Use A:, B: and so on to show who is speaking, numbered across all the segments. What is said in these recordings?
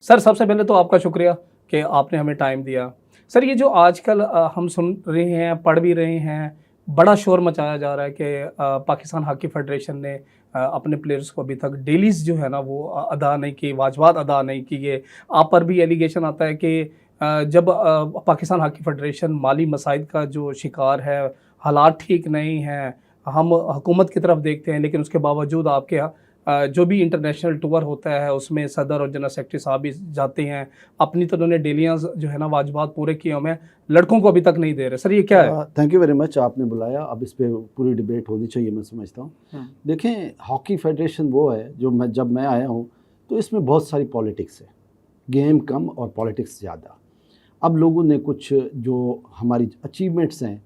A: Sir सबसे पहले तो आपका शुक्रिया कि आपने हमें टाइम दिया। सर ये जो आजकल हम सुन रहे हैं, पढ़ भी रहे हैं, बड़ा शोर मचाया जा रहा है कि पाकिस्तान हॉकी फेडरेशन ने अपने प्लेयर्स को अभी तक डेलीज़ जो है ना वो अदा नहीं की, वाजबात अदा नहीं किए। आप पर भी एलिगेशन आता है कि जब पाकिस्तान हॉकी फेडरेशन माली मसाइल का जो शिकार है, हालात ठीक नहीं हैं, हम हुकूमत की तरफ देखते हैं लेकिन उसके बावजूद आपके जो भी इंटरनेशनल टूर होता है उसमें सदर और जनरल सेक्रेटरी साहब भी जाते हैं। अपनी तो उन्होंने डेलियाँ जो है ना वाजिबात पूरे किए हुए हैं, लड़कों को अभी तक नहीं दे रहे। सर ये क्या है?
B: थैंक यू वेरी मच, आपने बुलाया। अब इस पे पूरी डिबेट होनी चाहिए, मैं समझता हूँ। देखें, हॉकी फेडरेशन वो है जो जब मैं आया हूँ तो इसमें बहुत सारी पॉलिटिक्स है, गेम कम और पॉलिटिक्स ज़्यादा। अब लोगों ने कुछ जो हमारी अचीवमेंट्स हैं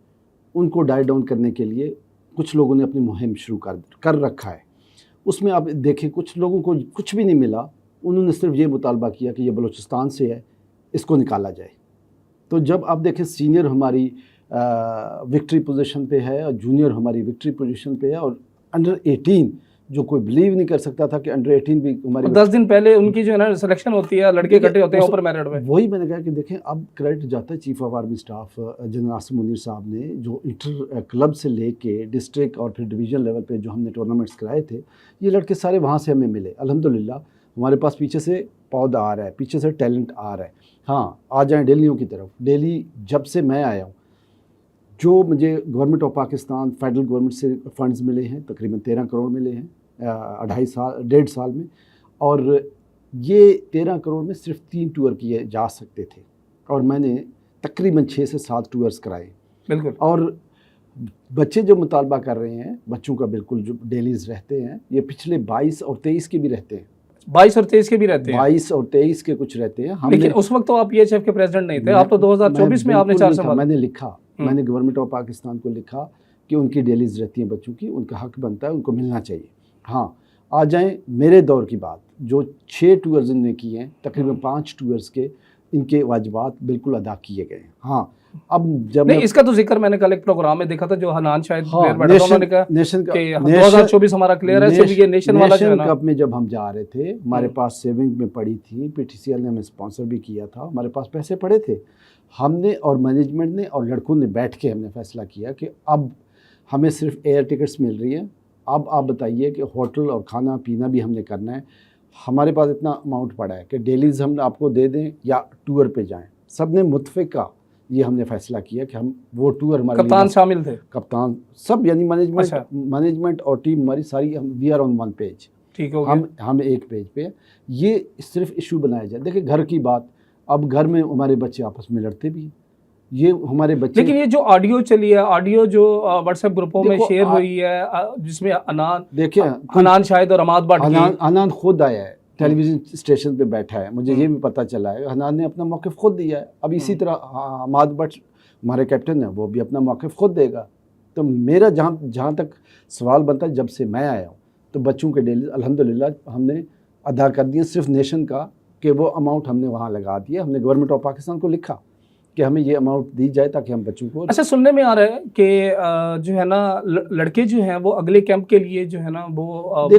B: उनको डाई डाउन करने के लिए कुछ लोगों ने अपनी मुहिम शुरू कर रखा है। उसमें आप देखें, कुछ लोगों को कुछ भी नहीं मिला, उन्होंने सिर्फ ये मुतालबा किया कि ये बलूचिस्तान से है, इसको निकाला जाए। तो जब आप देखें, सीनियर हमारी विक्ट्री पोजीशन पे है और जूनियर हमारी विक्ट्री पोजीशन पे है, और अंडर 18 जो कोई बिलीव नहीं कर सकता था कि अंडर 18 भी हमारी
A: 10 दिन पहले उनकी जो है ना सिलेक्शन होती है, लड़के इकट्ठे होते हैं ऊपर मेरिट में।
B: वही मैंने कहा कि देखें, अब क्रेडिट जाता है chief of army staff general Asim Munir साहब ने, जो इंटर क्लब से लेके डिस्ट्रिक्ट और फिर डिवीजन लेवल पे जो हमने टूर्नामेंट्स कराए थे, ये लड़के सारे वहाँ से हमें मिले। अल्हम्दुलिल्लाह हमारे पास पीछे से पौधा आ रहा है, पीछे से टैलेंट आ रहा है। हाँ, आ जाएँ डेलियों की तरफ। डेली जब से मैं आया हूँ, जो मुझे government of Pakistan federal government से फंड्स मिले हैं, तकरीबन 13 करोड़ मिले हैं 1.5 साल में, और ये 13 करोड़ में सिर्फ 3 टूर किए जा सकते थे और मैंने तकरीबन 6 से 7 टूर्स कराए।
A: बिल्कुल।
B: और बच्चे जो मुतालबा कर रहे हैं, बच्चों का बिल्कुल जो डेलीज रहते हैं, ये पिछले 22 और 23 के भी रहते हैं।
A: 22 और 23 के भी रहते हैं?
B: 22 और 23 के कुछ रहते हैं।
A: लेकिन उस वक्त तो आप पीएचएफ के प्रेसिडेंट नहीं थे, आप तो 2024 में आपने 4 संभाला।
B: मैंने लिखा, मैंने गवर्नमेंट ऑफ पाकिस्तान को लिखा कि उनकी डेलीज रहती हैं बच्चों की, उनका हक बनता है, उनको मिलना चाहिए। हाँ, आ जाएं मेरे दौर की बात, जो 6 टूर्स इन्होंने किए हैं, तकरीबन 5 टूर्स के इनके वाजिबात बिल्कुल अदा किए गए हैं। हाँ, अब जब
A: नहीं, इसका तो जिक्र मैंने कल एक प्रोग्राम में देखा था, जो हनान शायद
B: हाँ,
A: प्लेयर बैठा था, उन्होंने कहा
B: नेशन
A: कि 2024 हमारा क्लियर है, सिर्फ ये नेशन वाला जो है ना।
B: कप में जब हम जा रहे थे, हमारे पास सेविंग में पड़ी थी, पीटीसीएल ने हमें स्पॉन्सर भी किया था, हमारे पास पैसे पड़े थे। हमने और मैनेजमेंट ने और लड़कों ने बैठ के हमने फैसला किया कि अब हमें सिर्फ एयर टिकट्स मिल रही हैं, अब आप बताइए कि होटल और खाना पीना भी हमने करना है। हमारे पास इतना अमाउंट पड़ा है कि डेलीज हम आपको दे दें या टूर पे जाएं। सब ने मुतफ़िका ये हमने फैसला किया कि हम वो टूर, हमारे
A: कप्तान शामिल थे?
B: कप्तान सब, यानी मैनेजमेंट।
A: अच्छा।
B: मैनेजमेंट और टीम हमारी सारी, हम we are on one page.
A: ठीक हो गया।
B: हम एक पेज पे। ये सिर्फ इशू बनाया जाए। देखिए, घर की बात, अब घर में हमारे बच्चे आपस में लड़ते भी हैं, ये हमारे बच्चे।
A: लेकिन ये जो ऑडियो चली है, ऑडियो जो व्हाट्सएप ग्रुपों में शेयर हुई है, जिसमें अनान, देखिए हनान शाहिद और अमाद भट्ट,
B: हनान खुद आया है, टेलीविजन स्टेशन पे बैठा है, मुझे ये भी पता चला है। हनान ने अपना मौक़िफ़ खुद दिया है। अब इसी तरह अमाद भट्ट हमारे कैप्टन है, वो भी अपना मौक़िफ़ खुद देगा। तो मेरा जहाँ तक सवाल बनता है, जब से मैं आया हूँ तो बच्चों के डेली अल्हम्दुलिल्लाह हमने अदा कर दिए, सिर्फ नेशन का कि वो अमाउंट हमने वहाँ लगा दिया। हमने गवर्नमेंट ऑफ पाकिस्तान को लिखा कि हमें ये अमाउंट दी जाए ताकि हम बच्चों को।
A: अच्छा, सुनने में आ रहा है कि जो है ना लड़के जो हैं वो अगले कैंप के लिए जो है ना वो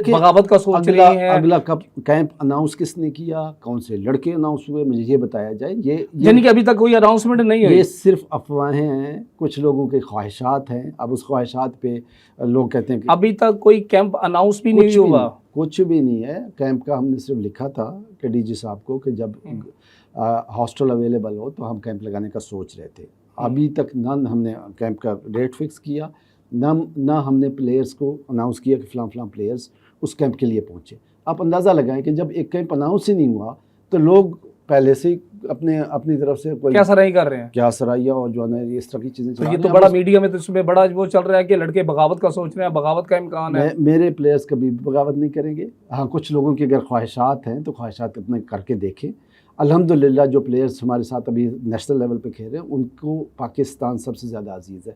A: बगावत का सोच रहे हैं।
B: अगला कब कैंप अनाउंस किसने किया, कौन से लड़के अनाउंस हुए, मुझे ये बताया जाए। ये
A: यानी कि अभी तक कोई अनाउंसमेंट नहीं हुई?
B: ये सिर्फ अफवाहें हैं, कुछ लोगों के ख्वाहिशात हैं। अब उस ख्वाहिशात पे लोग कहते हैं कि
A: अभी तक कोई कैंप अनाउंस भी नहीं हुआ।
B: कुछ भी नहीं है कैंप का। हमने सिर्फ लिखा था कि डीजी साहब को कि जब हॉस्टल अवेलेबल हो तो हम कैंप लगाने का सोच रहे थे। अभी तक ना हमने कैंप का डेट फिक्स किया, ना हमने प्लेयर्स को अनाउंस किया कि फ़लाँ प्लेयर्स उस कैंप के लिए पहुँचे। आप अंदाज़ा लगाएं कि जब एक कैंप अनाउंस ही नहीं हुआ तो लोग पहले से ही अपनी तरफ से कोई
A: क्या सराही कर रहे हैं,
B: क्या सराहिया और जो है इस तरह की चीज़ें चला रहे हैं।
A: ये तो बड़ा मीडिया में तो इसमें बड़ा वो चल रहा है कि लड़के बगावत का सोच रहे हैं। बगावत का इम्कान है?
B: मेरे प्लेयर्स कभी बगावत नहीं करेंगे। हाँ, कुछ लोगों की अगर ख्वाहिशात हैं तो ख्वाहिशात अपने करके देखें। अल्हम्दुलिल्लाह जो प्लेयर्स हमारे साथ अभी नेशनल लेवल पे खेल रहे हैं, उनको पाकिस्तान सबसे ज़्यादा अजीज़ है।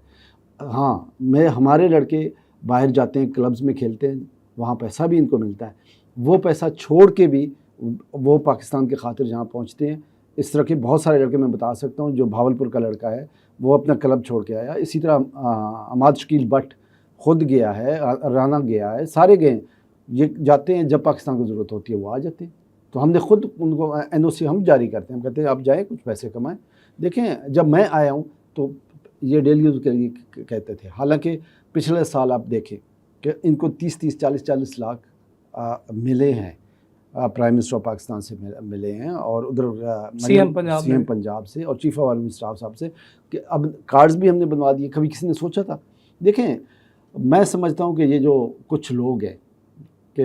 B: हाँ, हमारे लड़के बाहर जाते हैं, क्लब्स में खेलते हैं, वहाँ पैसा भी इनको मिलता है। वो पैसा छोड़ के भी वो पाकिस्तान के खातिर जहाँ पहुँचते हैं। इस तरह के बहुत सारे लड़के मैं बता सकता हूँ। जो भावलपुर का लड़का है, वो अपना क्लब छोड़ के आया। इसी तरह अमाद शकील भट्ट खुद गया है, राना गया है, सारे गए। ये जाते हैं जब पाकिस्तान को ज़रूरत होती है वो आ जाते हैं। तो हमने खुद उनको NOC हम जारी करते हैं, हम कहते हैं आप जाएँ कुछ पैसे कमाएं। देखें जब मैं आया हूँ तो ये डेली यूज़ के लिए कहते थे, हालांकि पिछले साल आप देखें कि इनको 30-30, 40-40 लाख मिले हैं, प्राइम मिनिस्टर ऑफ पाकिस्तान से मिले हैं, और उधर
A: सीएम
B: पंजाब से और चीफ ऑफ आर्मी स्टाफ साहब से, कि अब कार्ड्स भी हमने बनवा दिए। कभी किसी ने सोचा था? देखें मैं समझता हूँ कि ये जो कुछ लोग हैं कि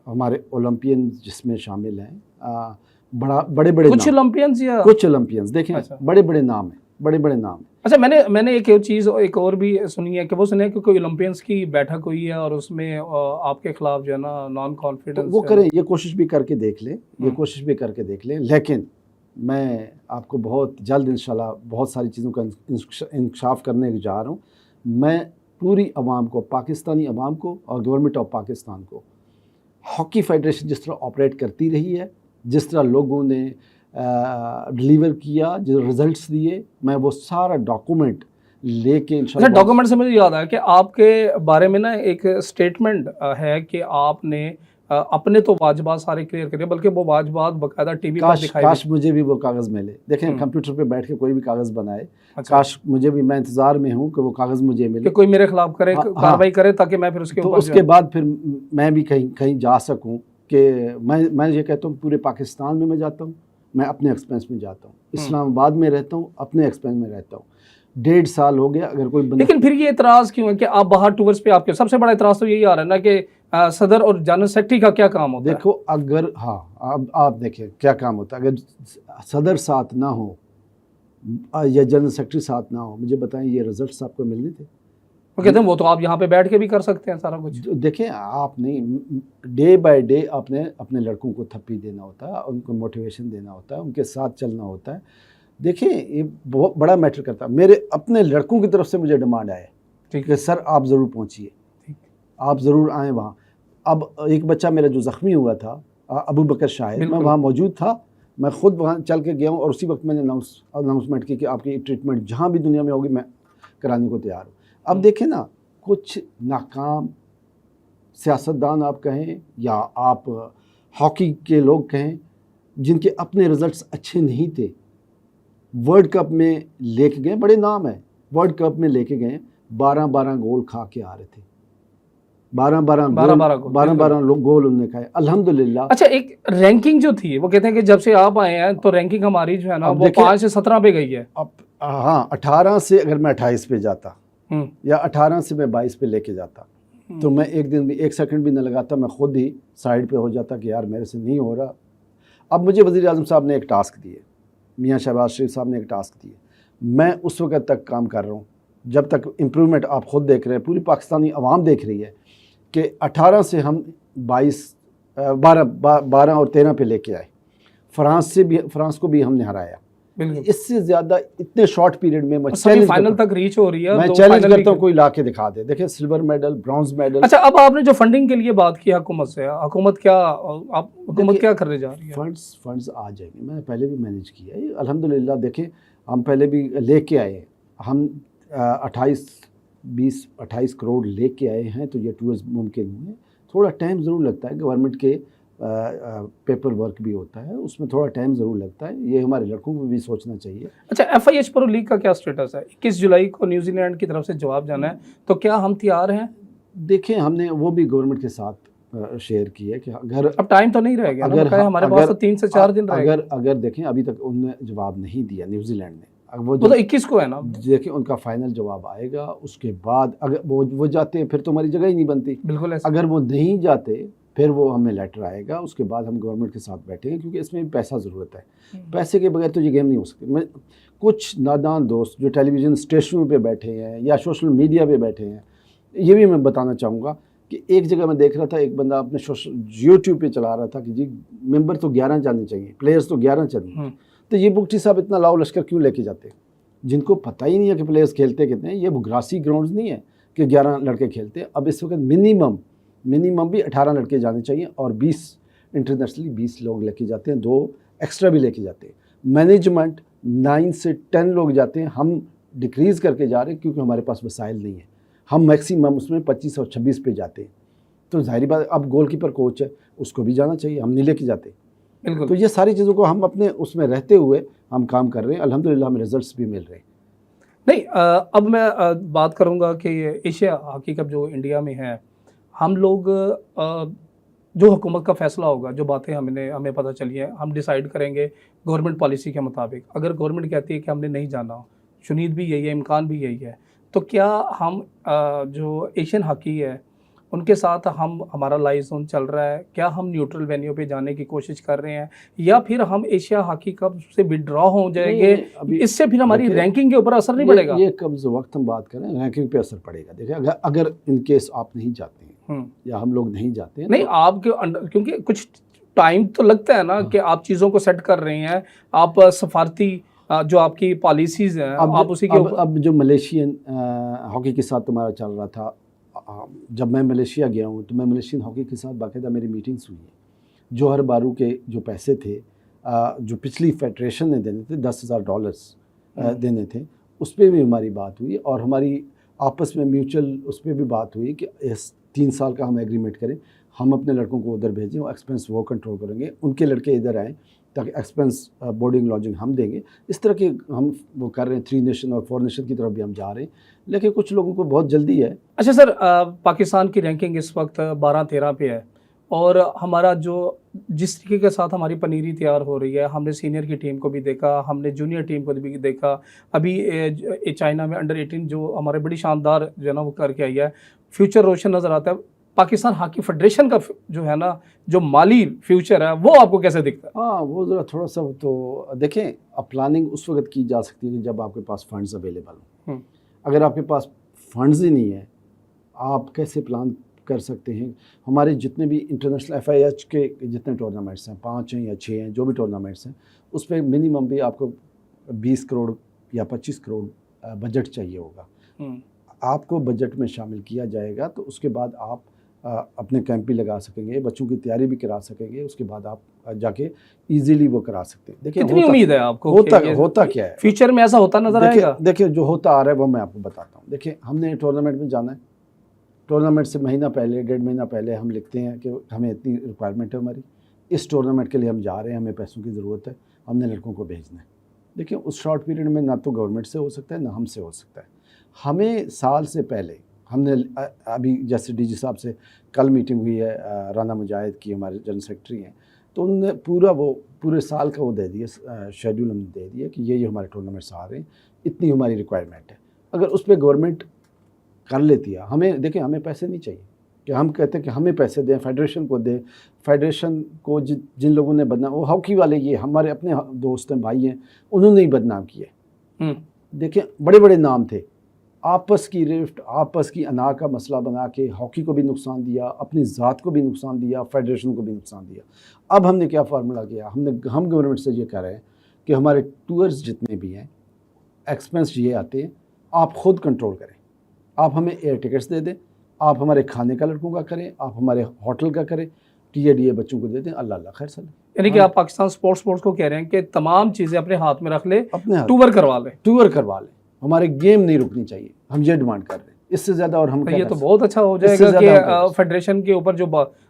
B: हमारे ओलंपियन जिसमें शामिल हैं, बड़े
A: कुछ ओलंपियंस या
B: कुछ ओलंपियंस देखें,
A: अच्छा।
B: बड़े नाम हैं, बड़े नाम हैं।
A: अच्छा, मैंने एक चीज़ एक और भी सुनी है कि वो सुने कि कोई ओलंपियंस की बैठक हुई है और उसमें आपके खिलाफ जो है ना नॉन कॉन्फिडेंस,
B: तो वो करें, ये कोशिश भी करके देख लें, लेकिन मैं आपको बहुत जल्द इंशाल्लाह बहुत सारी चीज़ों का इंकशाफ करने जा रहा हूँ। मैं पूरी आवाम को, पाकिस्तानी आवाम को और गवर्नमेंट ऑफ पाकिस्तान को, हॉकी फेडरेशन जिस तरह ऑपरेट करती रही है, जिस तरह लोगों ने डिलीवर किया, जो रिजल्ट्स दिए, मैं वो सारा डॉक्यूमेंट लेके इंशाल्लाह।
A: अच्छा, डॉक्यूमेंट से मुझे याद आया कि आपके बारे में ना एक स्टेटमेंट है कि आपने अपने तो वाजबात सारे क्लियर करे, बल्कि वो वाजबात बाकायदा टीवी पर दिखाई।
B: काश मुझे भी वो कागज़ मिले। देखें कंप्यूटर पे बैठ के कोई भी कागज़ बनाए, काश मुझे भी, मैं इंतज़ार में हूँ कि वो कागज़ मुझे मिले,
A: कि कोई मेरे खिलाफ करे, कार्रवाई करे, ताकि मैं फिर उसके ऊपर,
B: तो उसके बाद फिर मैं भी कहीं जा सकूँ। कि मैं ये कहता हूँ पूरे पाकिस्तान में मैं जाता हूँ, मैं अपने एक्सपेंस में जाता हूँ, इस्लामाबाद में रहता हूँ, अपने एक्सपेंस में रहता हूँ। 1.5 साल हो गया। अगर कोई
A: लेकिन फिर ये इतराज़ क्यों है कि आप बाहर टूर्स पे, आपके सबसे बड़ा इतराज़ तो यही आ रहा है ना कि सदर और जनरल सेक्रेटरी का क्या काम होता है?
B: देखो अगर अब आप देखिए क्या काम होता है। अगर सदर साथ ना हो या जनरल सेक्रेटरी साथ ना हो, मुझे बताएं ये रिजल्ट्स आपको मिलने थे?
A: वो कहते हैं वो तो आप यहाँ पे बैठ के भी कर सकते हैं सारा कुछ।
B: देखें आप नहीं, डे बाय डे आपने अपने लड़कों को थप्पी देना होता है, उनको मोटिवेशन देना होता है, उनके साथ चलना होता है। देखिए ये बहुत बड़ा मैटर करता है। मेरे अपने लड़कों की तरफ से मुझे डिमांड आया
A: ठीक
B: कि सर आप ज़रूर पहुँचिए, आप ज़रूर आएँ वहाँ। अब एक बच्चा मेरा जो ज़ख्मी हुआ था, अबू बकर शाहिद, मैं वहाँ मौजूद था, मैं ख़ुद वहाँ चल के गया हूँ, और उसी वक्त मैंने अनाउंसमेंट की कि आपकी ट्रीटमेंट जहाँ भी दुनिया में होगी मैं कराने को तैयार हूँ। अब देखें ना, कुछ नाकाम सियासतदान आप कहें या आप हॉकी के लोग कहें, जिनके अपने रिज़ल्ट्स अच्छे नहीं थे, वर्ल्ड कप में लेके गए, बड़े नाम है, वर्ल्ड कप में लेके गए, 12-12 गोल खा के आ रहे थे, 12-12 गोल उन्होंने खाए, अल्हम्दुलिल्लाह।
A: अच्छा, एक रैंकिंग जो थी, वो कहते हैं कि जब से आप आए हैं तो रैंकिंग हमारी जो है ना वो 5 से 17 पे गई है।
B: अब हाँ, 18 से अगर मैं 28 पे जाता या 18 से मैं 22 पे लेके जाता, तो मैं एक दिन भी, एक सेकंड भी न लगाता, मैं खुद ही साइड पे हो जाता कि यार मेरे से नहीं हो रहा। अब मुझे वज़ीर आज़म साहब ने एक टास्क दिए, मियाँ शहबाज शरीफ साहब ने एक टास्क दिए, मैं उस वक्त तक काम कर रहा हूँ जब तक इम्प्रूवमेंट आप ख़ुद देख रहे हैं, पूरी पाकिस्तानी अवाम देख रही है कि 18 से हम 12 और 13 पे लेके आए। फ्रांस को भी हमने हराया। इससे ज़्यादा इतने शॉर्ट पीरियड में मैं
A: फाइनल तक रीच हो रही है।
B: मैं चैलेंज करता हूँ कोई ला के दिखा दे। देखिए सिल्वर मेडल, ब्रॉन्ज मेडल।
A: अच्छा, अब आपने जो फंडिंग के लिए बात की हुकूमत से, हुकूमत क्या करने जा रही है?
B: फंड्स आ जाएंगे, मैंने पहले भी मैनेज किया है अल्हम्दुलिल्लाह। देखें हम पहले भी लेके आए, हम 28 करोड़ लेके आए हैं, तो ये टूर्स मुमकिन हुए। थोड़ा टाइम ज़रूर लगता है, गवर्नमेंट के पेपर वर्क भी होता है, उसमें थोड़ा टाइम ज़रूर लगता है, ये हमारे लड़कों को भी सोचना चाहिए।
A: अच्छा, FIH प्रो लीग का क्या स्टेटस है? 21 जुलाई को न्यूजीलैंड की तरफ से जवाब जाना है, तो क्या हम तैयार हैं?
B: देखें हमने वो भी गवर्नमेंट के साथ शेयर किया कि अगर
A: अब टाइम तो नहीं रहेगा, अगर हमारे पास तो 3 से 4 दिन रहेगा।
B: अगर देखें अभी तक उन्होंने जवाब नहीं दिया न्यूजीलैंड ने,
A: वो तो 21 को है ना।
B: देखिए उनका फाइनल जवाब आएगा, उसके बाद अगर वो जाते हैं फिर तो हमारी जगह ही नहीं बनती।
A: बिल्कुल ऐसा।
B: अगर वो नहीं जाते फिर वो हमें लेटर आएगा, उसके बाद हम गवर्नमेंट के साथ बैठेंगे, क्योंकि इसमें पैसा ज़रूरत है। पैसे के बगैर तो ये गेम नहीं हो सकती। मैं कुछ नादान दोस्त जो टेलीविज़न स्टेशनों पे बैठे हैं या सोशल मीडिया पे बैठे हैं, ये भी मैं बताना चाहूँगा कि एक जगह मैं देख रहा था, एक बंदा अपने यूट्यूब पे चला रहा था कि जी मेंबर तो 11 जाने चाहिए, प्लेयर्स तो 11 चाहिए, तो ये बुगटी साहब इतना लाओ लश्कर क्यों लेके जाते? जिनको पता ही नहीं है कि प्लेयर्स खेलते कितने हैं। ये ग्रासी ग्राउंड्स नहीं है कि 11 लड़के खेलते हैं। अब इस वक्त मिनिमम भी 18 लड़के जाने चाहिए, और 20 इंटरनेशनली 20 लोग लेके जाते हैं, 2 एक्स्ट्रा भी लेके जाते हैं। मैनेजमेंट 9 से 10 लोग जाते हैं, हम डिक्रीज़ करके जा रहे हैं क्योंकि हमारे पास वसाइल नहीं है। हम मैक्सिमम उसमें 25 और 26 पे जाते हैं। तो जाहिर बात, अब गोलकीपर कोच है, उसको भी जाना चाहिए, हम नहीं लेके जाते।
A: बिल्कुल।
B: तो ये सारी चीज़ों को हम अपने उसमें रहते हुए हम काम कर रहे हैं, अल्हम्दुलिल्लाह हमें रिजल्ट्स भी मिल रहे हैं।
A: नहीं अब मैं बात करूँगा कि एशिया हॉकी कप जो इंडिया में है, हम लोग जो हुकूमत का फ़ैसला होगा, जो बातें हमें पता चली हैं, हम डिसाइड करेंगे गवर्नमेंट पॉलिसी के मुताबिक। अगर गवर्नमेंट कहती है कि हमने नहीं जाना, शुनीद भी यही है, इम्कान भी यही है, तो क्या हम जो एशियन हॉकी है, उनके साथ हमारा लाइज़न चल रहा है? क्या हम न्यूट्रल वेन्यू पे जाने की कोशिश कर रहे हैं? या फिर हम एशिया हॉकी कप से विथड्रॉ हो जाएँगे?
B: नहीं, अभी
A: इससे फिर हमारी
B: देखिए,
A: रैंकिंग के ऊपर असर नहीं पड़ेगा?
B: ये कब्ज़ वक्त हम बात करें, रैंकिंग पे असर पड़ेगा। देखिए अगर अगर इन केस आप नहीं जाते हैं या हम लोग नहीं जाते हैं,
A: नहीं
B: तो
A: आपके अंडर, क्योंकि कुछ टाइम तो लगता है ना कि आप चीज़ों को सेट कर रहे हैं, आप सफारती जो आपकी पॉलिसीज़ हैं, आप उसी के ऊपर।
B: अब जो मलेशियन हॉकी के साथ तुम्हारा चल रहा था, जब मैं मलेशिया गया हूँ तो मैं मलेशियन हॉकी के साथ बाकायदा मेरी मीटिंग्स हुई हैं। जौहर बारू के जो पैसे थे, जो पिछली फेडरेशन ने देने थे, $10,000 देने थे, उस पर भी हमारी बात हुई और हमारी आपस में म्यूचुअल उस पर भी बात हुई कि इस 3 साल का हम एग्रीमेंट करें, हम अपने लड़कों को उधर भेजें और एक्सपेंस वो कंट्रोल करेंगे, उनके लड़के इधर आएँ ताकि एक्सपेंस बोर्डिंग लॉजिंग हम देंगे। इस तरह के हम वो कर रहे हैं। 3 नेशन और 4 नेशन की तरफ भी हम जा रहे हैं, लेकिन कुछ लोगों को बहुत जल्दी है।
A: अच्छा सर, पाकिस्तान की रैंकिंग इस वक्त 12-13 पे है और हमारा जो जिस तरीके के साथ हमारी पनीरी तैयार हो रही है, हमने सीनियर की टीम को भी देखा, हमने जूनियर टीम को भी देखा, अभी चाइना में अंडर 18 जो हमारे बड़ी शानदार जो है ना वो करके आई है, फ्यूचर रोशन नज़र आता है। पाकिस्तान हॉकी फेडरेशन का जो है ना, जो माली फ्यूचर है, वो आपको कैसे दिखता है?
B: हाँ, वो ज़रा थोड़ा सा तो देखें, अब प्लानिंग उस वक्त की जा सकती है कि जब आपके पास फंड्स अवेलेबल हों। अगर आपके पास फंड्स ही नहीं है, आप कैसे प्लान कर सकते हैं? हमारे जितने भी इंटरनेशनल FIH के जितने टूर्नामेंट्स हैं, 5 हैं या 6 हैं, जो भी टूर्नामेंट्स हैं, उस पर मिनिमम भी आपको 20 करोड़ या 25 करोड़ बजट चाहिए होगा। आपको बजट में शामिल किया जाएगा तो उसके बाद आप अपने कैंप भी लगा सकेंगे, बच्चों की तैयारी भी करा सकेंगे, उसके बाद आप जाके इजीली वो करा सकते हैं। देखिए
A: कितनी उम्मीद है आपको?
B: होता क्या है
A: फ्यूचर में ऐसा होता नजर आएगा?
B: देखिए जो होता आ रहा है वो मैं आपको बताता हूँ। देखिए हमने टूर्नामेंट में जाना है, टूर्नामेंट से महीना पहले, 1.5 महीना पहले हम लिखते हैं कि हमें इतनी रिक्वायरमेंट है हमारी, इस टूर्नामेंट के लिए हम जा रहे हैं, हमें पैसों की ज़रूरत है, हमने लड़कों को भेजना है। देखिए उस शॉर्ट पीरियड में ना तो गवर्नमेंट से हो सकता है ना हमसे हो सकता है। हमें साल से पहले हमने अभी जैसे DG साहब से कल मीटिंग हुई है, राना मुजाहिद की हमारे जनरल सेक्रेटरी हैं, तो उन्होंने पूरे साल का वो दे दिया, शेड्यूल हमने दे दिया कि ये हमारे टूर्नामेंट्स आ रहे हैं, इतनी हमारी रिक्वायरमेंट है। अगर उस पर गवर्नमेंट कर लेती है, हमें देखिए हमें पैसे नहीं चाहिए कि हम कहते हैं कि हमें पैसे दें, फेडरेशन को दें, फेडरेशन को जिन लोगों ने बदनाम, वो हॉकी वाले ये हमारे अपने दोस्त हैं, भाई हैं, उन्होंने ही बदनाम किए। देखिए बड़े बड़े नाम थे, आपस की रिफ्ट, आपस की अना का मसला बना के हॉकी को भी नुकसान दिया, अपनी ज़ात को भी नुकसान दिया, फेडरेशन को भी नुकसान दिया। अब हमने क्या फार्मूला किया, हम गवर्नमेंट से ये कह रहे हैं कि हमारे टूर्स जितने भी हैं, एक्सपेंस ये आते हैं, आप ख़ुद कंट्रोल करें, आप हमें एयर टिकट्स दे दें, आप हमारे खाने का लड़कों का करें, आप हमारे होटल का करें, TADA बच्चों को दे दें, अल्लाह अल्लाह खैर सले।
A: यानी कि आप पाकिस्तान स्पोर्ट्स को कह रहे हैं कि तमाम चीज़ें अपने हाथ में रख ले,
B: अपने हाथ
A: टूर करवा ले,
B: हमारे गेम नहीं रुकनी चाहिए, हम ये डिमांड कर रहे हैं। इससे ज़्यादा और हम
A: ये तो बहुत अच्छा हो जाएगा कि फेडरेशन के ऊपर जो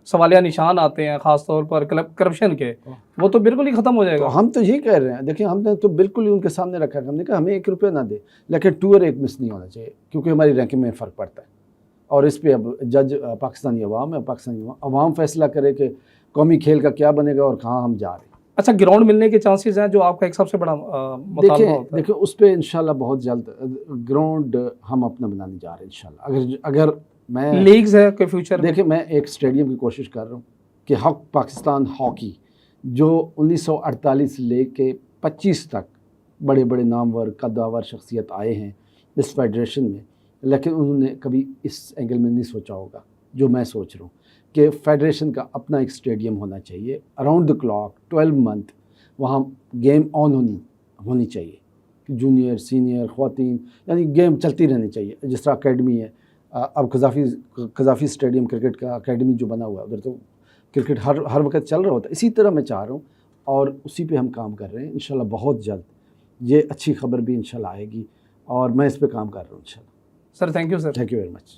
A: सवालिया निशान आते हैं ख़ासतौर पर करप्शन के, वो तो बिल्कुल ही ख़त्म हो जाएगा।
B: तो हम तो यही कह रहे हैं, देखिए हमने तो बिल्कुल ही उनके सामने रखा है, हमने कहा हमें 1 रुपया ना दे, लेकिन टूर एक मिस नहीं होना चाहिए, क्योंकि हमारी रैंकिंग में फ़र्क पड़ता है। और इस पर अब जज पाकिस्तानी अवाम है, पाकिस्तानी अवाम फैसला करे कि कौमी खेल का क्या बनेगा और कहाँ हम जा रहे हैं।
A: अच्छा, ग्राउंड मिलने के चांसेस हैं, जो आपका एक सबसे बड़ा मुतालबा होता है?
B: देखिए उस पर इंशाल्लाह बहुत जल्द ग्राउंड हम अपना बनाने जा रहे हैं इंशाल्लाह। अगर मैं
A: लीग्स है कोई फ्यूचर?
B: देखिए मैं एक स्टेडियम की कोशिश कर रहा हूँ कि पाकिस्तान हॉकी जो 1948 से लेके 25 तक बड़े बड़े नामवर कद्दावर शख्सियत आए हैं इस फेडरेशन में, लेकिन उन्होंने कभी इस एंगल में नहीं सोचा होगा जो मैं सोच रहा हूँ कि फेडरेशन का अपना एक स्टेडियम होना चाहिए, अराउंड द क्लॉक 12 मंथ वहाँ गेम ऑन होनी चाहिए, जूनियर सीनियर ख्वातीन, यानी गेम चलती रहनी चाहिए। जिस तरह अकेडमी है, अब कज़ाफ़ी स्टेडियम क्रिकेट का अकेडमी जो बना हुआ है, उधर तो क्रिकेट हर वक्त चल रहा होता है। इसी तरह मैं चाह रहा हूँ और उसी पे हम काम कर रहे हैं। इंशाल्लाह बहुत जल्द ये अच्छी खबर भी इंशाल्लाह आएगी और मैं इस पे काम कर रहा हूँ इंशाल्लाह।
A: Sir thank you sir.
B: Thank you very much.